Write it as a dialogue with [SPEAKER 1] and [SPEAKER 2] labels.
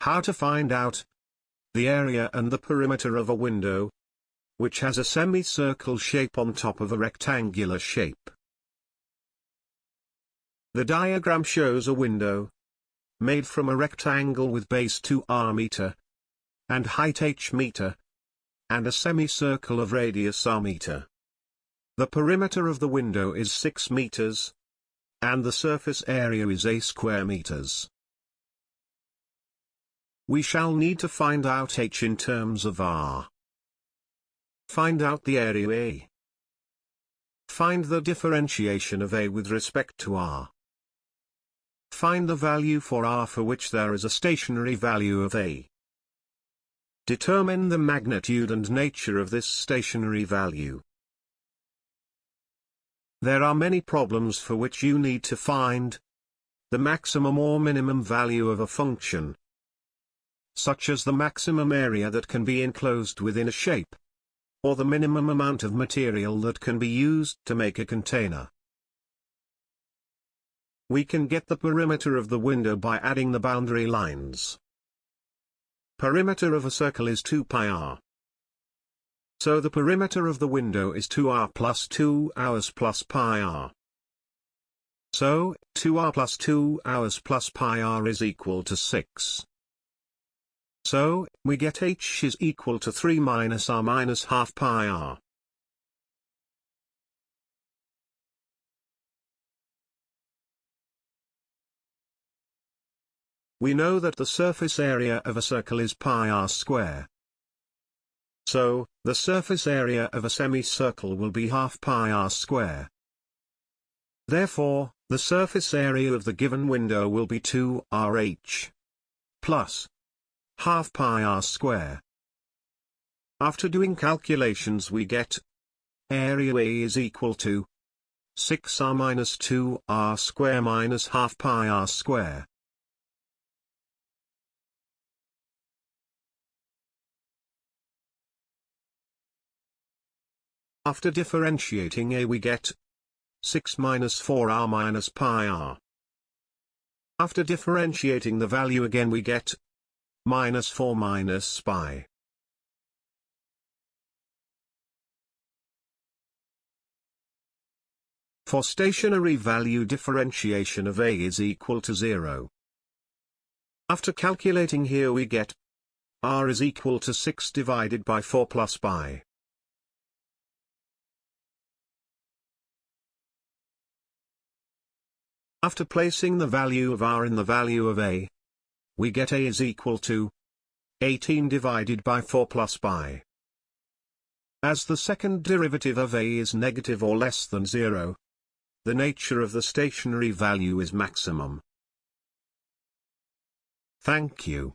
[SPEAKER 1] How to find out the area and the perimeter of a window, which has a semicircle shape on top of a rectangular shape. The diagram shows a window made from a rectangle with base 2r meter and height h meter and a semicircle of radius r meter. The perimeter of the window is 6 meters and the surface area is a square meters. We shall need to find out h in terms of r. Find out the area A. Find the differentiation of A with respect to r. Find the value for r for which there is a stationary value of A. Determine the magnitude and nature of this stationary value. There are many problems for which you need to find the maximum or minimum value of a function, such as the maximum area that can be enclosed within a shape, or the minimum amount of material that can be used to make a container. We can get the perimeter of the window by adding the boundary lines. Perimeter of a circle is 2 pi r. So the perimeter of the window is 2r plus 2 hours plus pi r. So, 2r plus 2 hours plus pi r is equal to 6. So, we get h is equal to 3 minus r minus half pi r. We know that the surface area of a circle is pi r square. So, the surface area of a semicircle will be half pi r square. Therefore, the surface area of the given window will be 2rh plus half pi r square. After doing calculations we get area A is equal to 6r minus 2r square minus half pi r square. After differentiating A we get 6 minus 4r minus pi r. After differentiating the value again we get minus 4 minus pi. For stationary value differentiation of A is equal to 0. After calculating here we get r is equal to 6 divided by 4 plus pi. After placing the value of r in the value of A, we get A is equal to 18 divided by 4 plus pi. As the second derivative of A is negative or less than 0, the nature of the stationary value is maximum. Thank you.